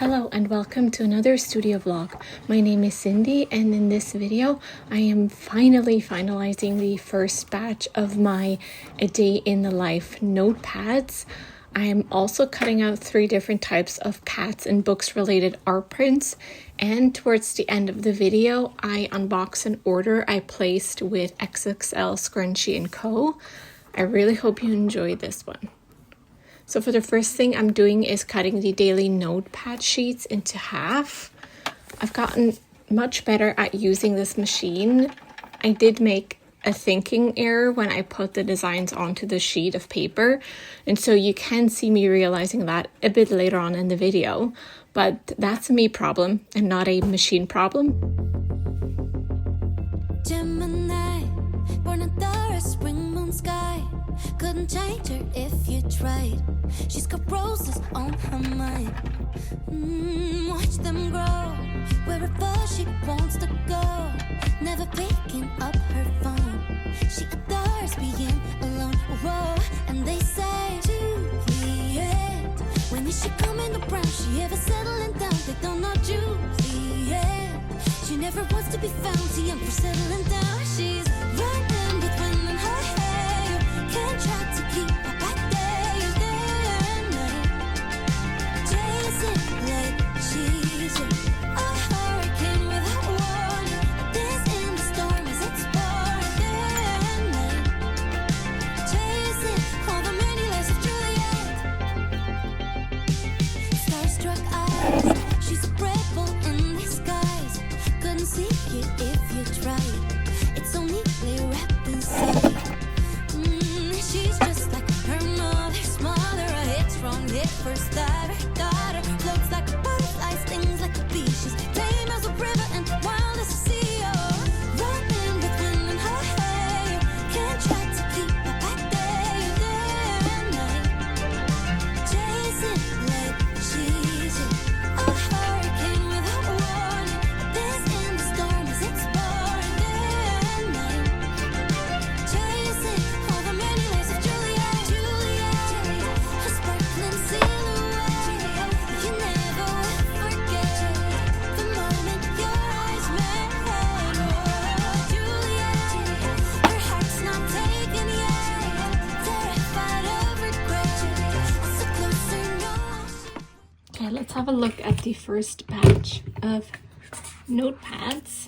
Hello and welcome to another studio vlog. My name is Cindy, and in this video I am finalizing the first batch of my A Day in the Life notepads. I am also cutting out 3 different types of cats and books related art prints, and towards the end of the video I unbox an order I placed with XXL Scrunchie & Co. I really hope you enjoy this one. So for the first thing I'm doing is cutting the daily notepad sheets into half. I've gotten much better at using this machine. I did make a thinking error when I put the designs onto the sheet of paper, and so you can see me realizing that a bit later on in the video, but that's a me problem and not a machine problem. Gemini, born under a spring moon sky. Couldn't change her if you tried. She's got roses on her mind. Watch them grow wherever she wants to go. Never picking up her phone. She adores being alone. Whoa, and they say Juliet, when is she coming around? She ever settling down? They don't know Juliet. She never wants to be found. Too young for settling down. She's running with wind in her hair. Can't try to keep her back there, day and night. Chasing like she's a hurricane without warning. This in the storm as it's pouring, day and night. Chasing all the many lives of Juliet. Starstruck eyes, she's a rebel in disguise. Couldn't see it if you tried. It's so neatly wrapped inside. She's just like her mother's mother. A hit strong, hit first daughter. Floats like a butterfly, stings like a bee. She's tame as a river and wild as a sea. Oh, running with wind in her hair. Can't try to keep her back there, day and night. Chasing like she's a hurricane without warning. This in the storm as it's pouring, day and night. Chasing all the many lives of Juliet, her sparkling silhouette. You never will forget the moment your eyes met. Oh, Juliet, her heart's not taken yet. Terrified of regret, so closer, no. Okay, let's have a look at the first batch of notepads.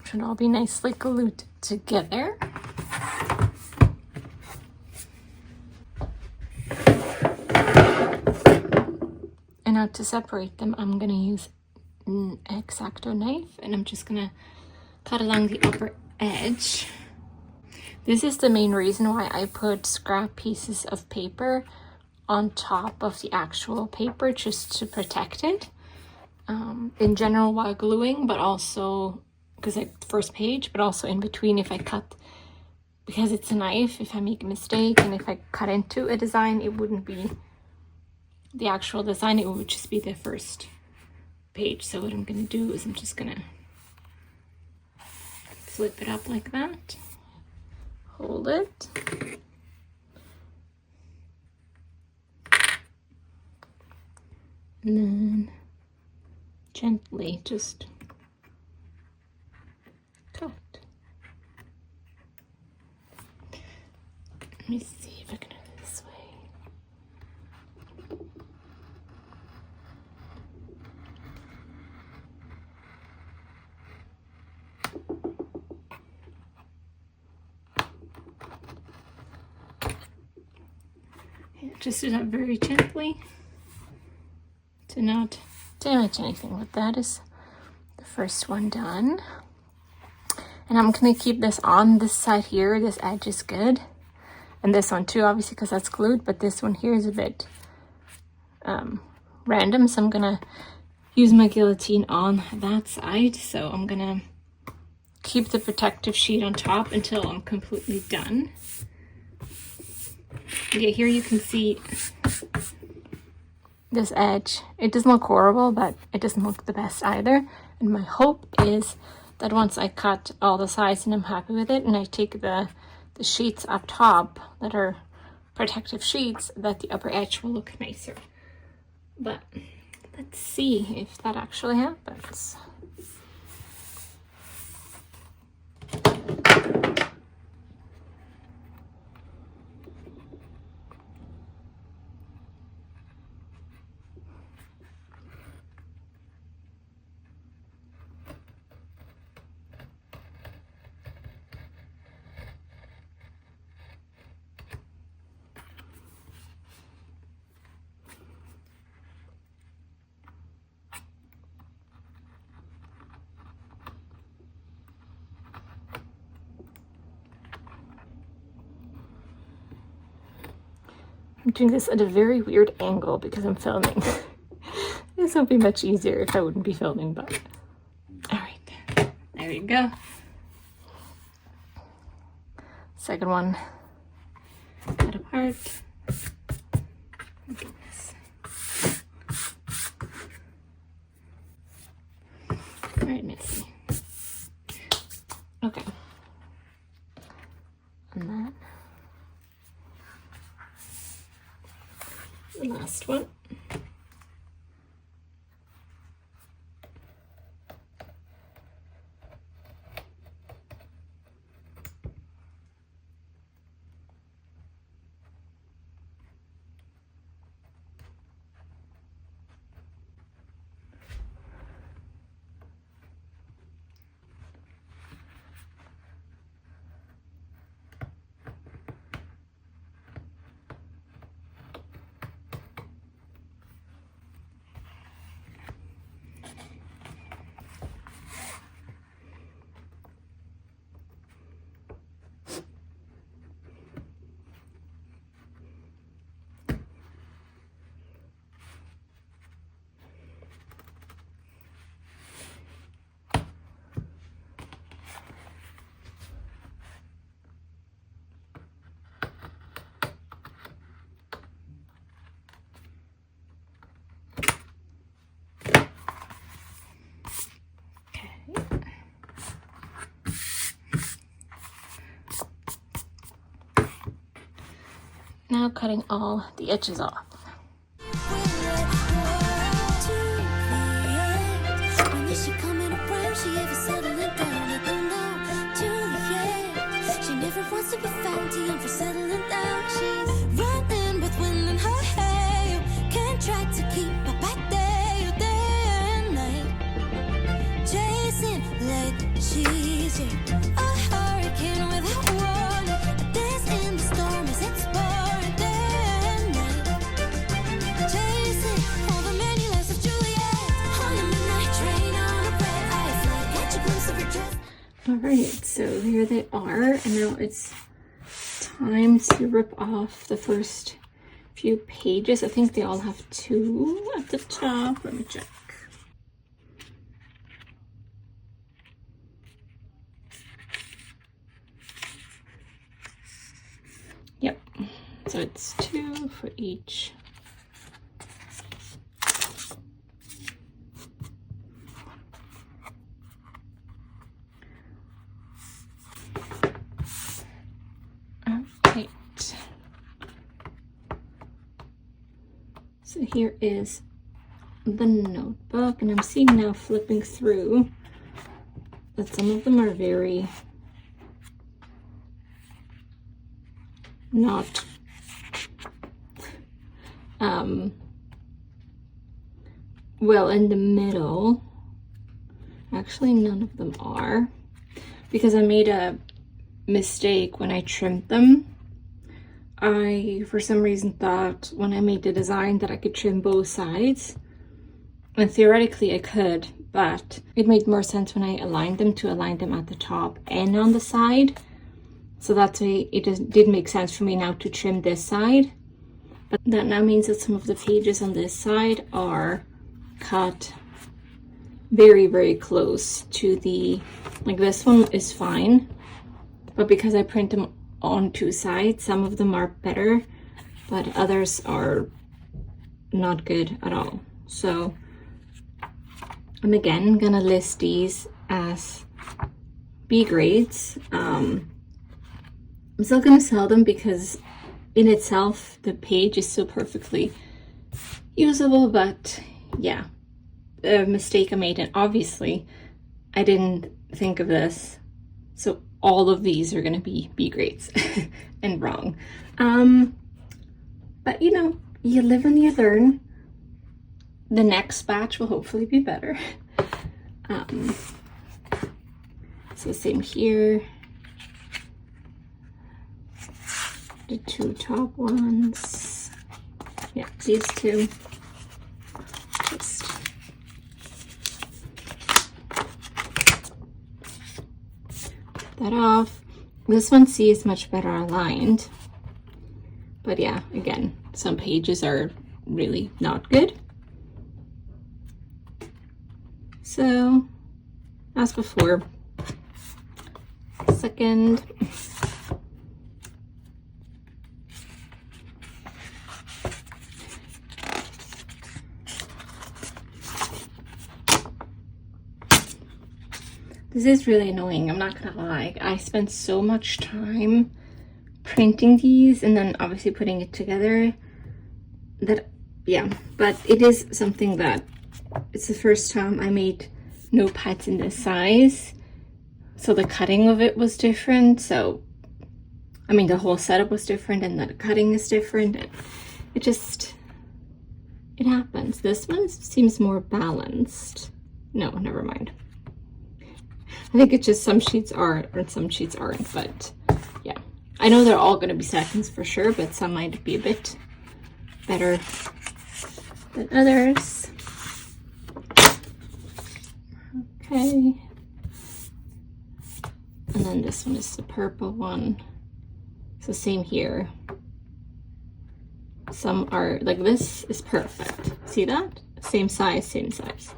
Should all be nicely glued together. And now to separate them, I'm going to use an X-Acto knife, and I'm just going to cut along the upper edge. This is the main reason why I put scrap pieces of paper on top of the actual paper, just to protect it. In general while gluing, but also because the first page, but also in between if I cut, because it's a knife, if I make a mistake and if I cut into a design, it wouldn't be the actual design, it would just be the first page. So what I'm going to do is I'm just going to flip it up like that, hold it, and then gently just cut. Let me see if I can do it this way. Just do that very gently to not damage anything. But that is the first one done. And I'm going to keep this on this side here. This edge is good. And this one too, obviously, because that's glued. But this one here is a bit random. So I'm going to use my guillotine on that side. So I'm going to keep the protective sheet on top until I'm completely done. Yeah, here you can see this edge. It doesn't look horrible, but it doesn't look the best either. And my hope is that once I cut all the sides and I'm happy with it, and I take the sheets up top that are protective sheets, that the upper edge will look nicer. But let's see if that actually happens. I'm doing this at a very weird angle because I'm filming. This would be much easier if I wouldn't be filming, but all right, there you go. Second one cut apart. Look at this. Very messy. Okay. And then the last one. Now cutting all the edges off. Alright, so here they are, and now it's time to rip off the first few pages. I think they all have 2 at the top. Let me check. Yep, so it's 2 for each. So here is the notebook, and I'm seeing now, flipping through, that some of them are very not well in the middle. Actually, none of them are, because I made a mistake when I trimmed them. I, for some reason, thought when I made the design that I could trim both sides. And theoretically I could, but it made more sense when I aligned them to align them at the top and on the side. So that's why it did make sense for me now to trim this side. But that now means that some of the pages on this side are cut very, very close to the, like this one is fine. But because I print them on 2 sides, some of them are better, but others are not good at all. So I'm again gonna list these as B grades. I'm still gonna sell them because in itself the page is so perfectly usable, but yeah, a mistake I made, and obviously I didn't think of this, so all of these are gonna be B grades and wrong. But you know, you live and you learn. The next batch will hopefully be better. So same here. The two top ones. Yeah, these two. Just that off. This one C is much better aligned. But yeah, again, some pages are really not good. So, as before, second. This is really annoying, I'm not gonna lie. I spent so much time printing these and then obviously putting it together that, yeah, but it is something that it's the first time I made notepads in this size, so the cutting of it was different. So I mean, the whole setup was different and the cutting is different, and it happens. This one seems more balanced. No, never mind. I think it's just some sheets are and some sheets aren't, but yeah. I know they're all going to be seconds for sure, but some might be a bit better than others. Okay. And then this one is the purple one. So same here. Some are, like this is perfect. See that? Same size, same size.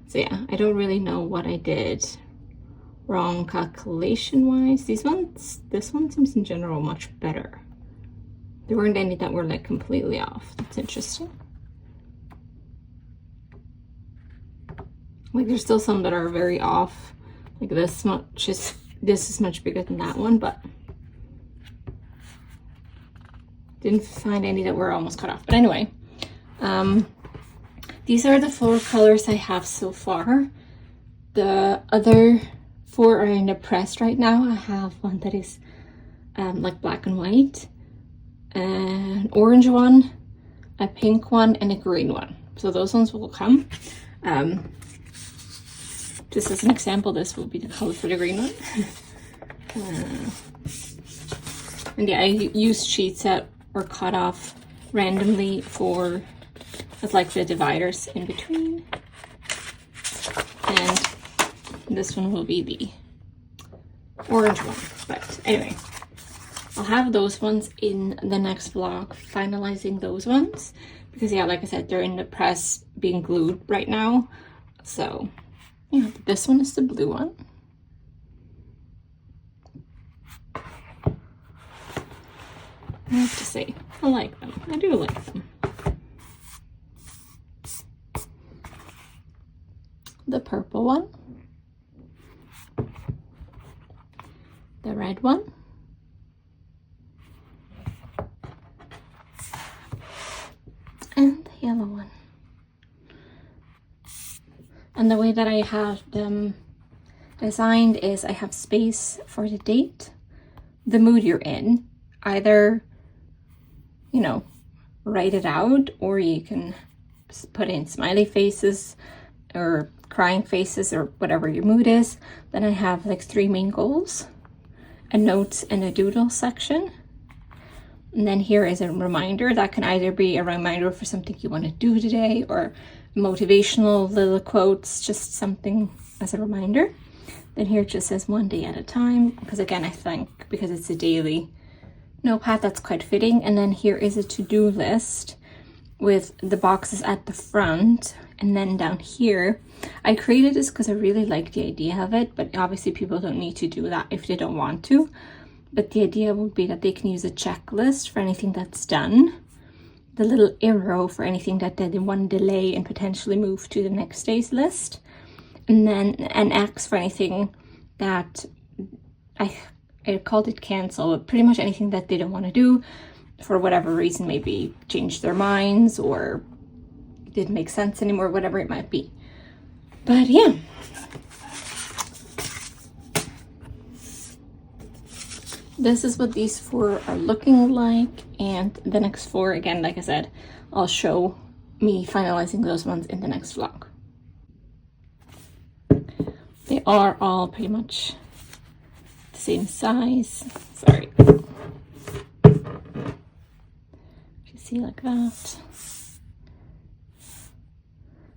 So yeah, I don't really know what I did wrong calculation-wise. This one seems in general much better. There weren't any that were like completely off. That's interesting. Like there's still some that are very off. Like this is much bigger than that one, but didn't find any that were almost cut off. But anyway, these are the 4 colors I have so far. The other 4 are in the press right now. I have one that is like black and white, an orange one, a pink one, and a green one. So those ones will come. Just as an example, this will be the color for the green one. And yeah, I used sheets that were cut off randomly for like the dividers in between. And this one will be the orange one. But anyway, I'll have those ones in the next vlog, finalizing those ones. Because yeah, like I said, they're in the press being glued right now. So yeah, this one is the blue one. I have to say, I like them. I do like them. The purple one. The red one. And the yellow one. And the way that I have them designed is I have space for the date, the mood you're in. Either, you know, write it out, or you can put in smiley faces or crying faces or whatever your mood is. Then I have like 3 main goals, a notes and a doodle section. And then here is a reminder that can either be a reminder for something you want to do today, or motivational little quotes, just something as a reminder. Then here it just says 1 day at a time, because again, I think because it's a daily notepad, that's quite fitting. And then here is a to-do list with the boxes at the front. And then down here, I created this because I really like the idea of it, but obviously people don't need to do that if they don't want to. But the idea would be that they can use a checklist for anything that's done. the little arrow for anything that they want to delay and potentially move to the next day's list. And then an X for anything that I called it cancel, but pretty much anything that they don't want to do for whatever reason, maybe change their minds or didn't make sense anymore, whatever it might be. But yeah. This is what these 4 are looking like, and the next 4, again, like I said, I'll show me finalizing those ones in the next vlog. They are all pretty much the same size. Sorry. You see, like that.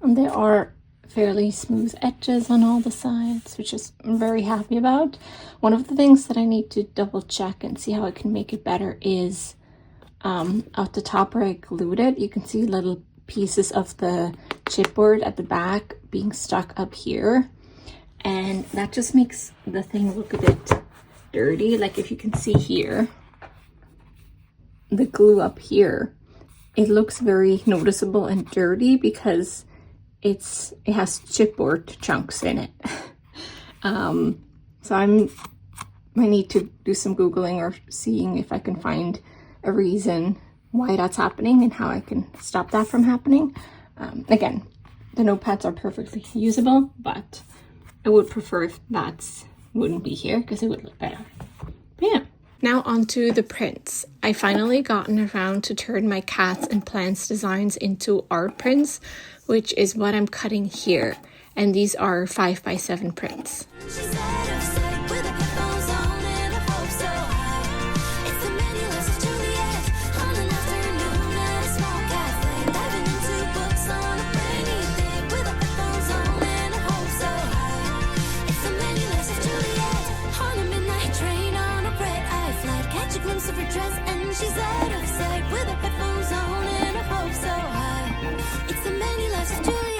And they are fairly smooth edges on all the sides, which is I'm very happy about. One of the things that I need to double check and see how I can make it better is at the top where I glued it, you can see little pieces of the chipboard at the back being stuck up here, and that just makes the thing look a bit dirty. Like if you can see here, the glue up here, it looks very noticeable and dirty because it has chipboard chunks in it. So I need to do some Googling or seeing if I can find a reason why that's happening and how I can stop that from happening. Again, the notepads are perfectly usable, but I would prefer if that wouldn't be here because it would look better. But yeah. Now onto the prints. I finally gotten around to turn my cats and plants designs into art prints, which is what I'm cutting here. And these are 5x7 prints. She's out of sight with her headphones on and her hopes so high. It's the many lives of Juliet.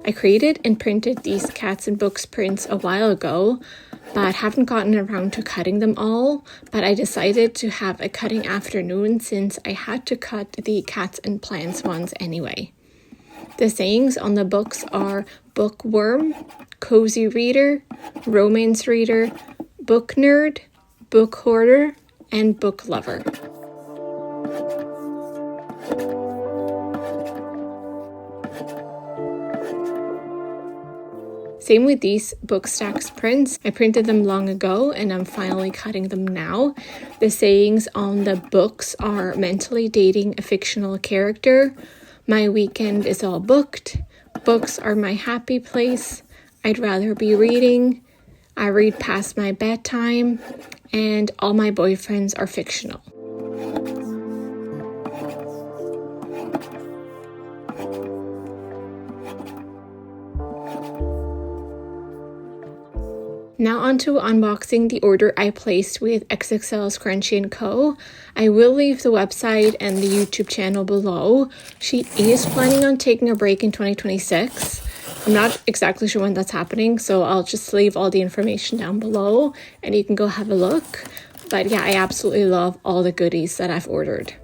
I created and printed these cats and books prints a while ago, but haven't gotten around to cutting them all. But I decided to have a cutting afternoon since I had to cut the cats and plants ones anyway. The sayings on the books are bookworm, cozy reader, romance reader, book nerd, book hoarder, and book lover. Same with these book stacks prints. I printed them long ago and I'm finally cutting them now. The sayings on the books are mentally dating a fictional character, my weekend is all booked, books are my happy place, I'd rather be reading, I read past my bedtime, and all my boyfriends are fictional. Now on to unboxing the order I placed with XXL Scrunchie & Co. I will leave the website and the YouTube channel below. She is planning on taking a break in 2026. I'm not exactly sure when that's happening, so I'll just leave all the information down below and you can go have a look. But yeah, I absolutely love all the goodies that I've ordered.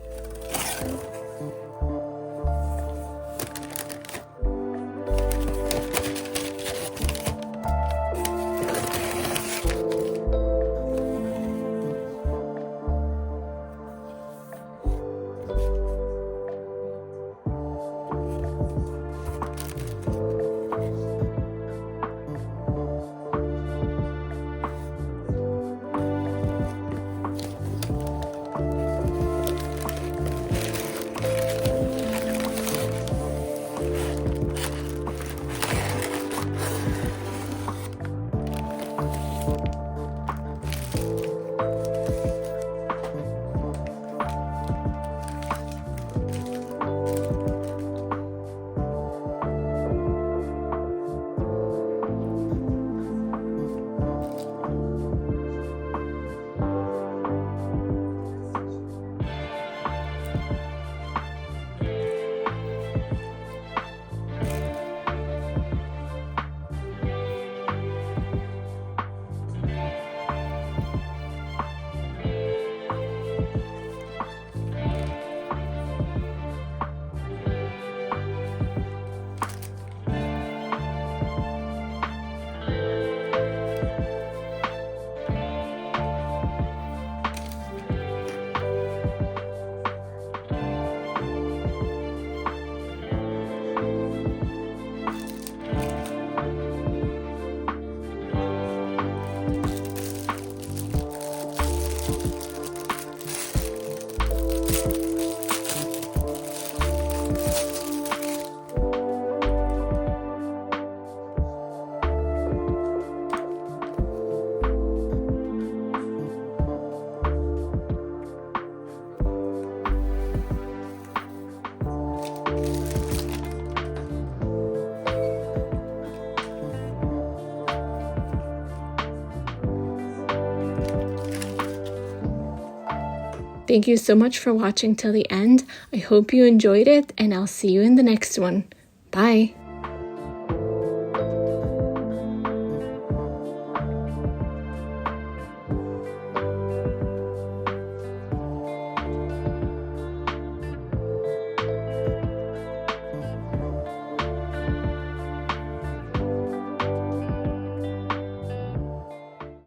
Thank you so much for watching till the end. I hope you enjoyed it, and I'll see you in the next one. Bye.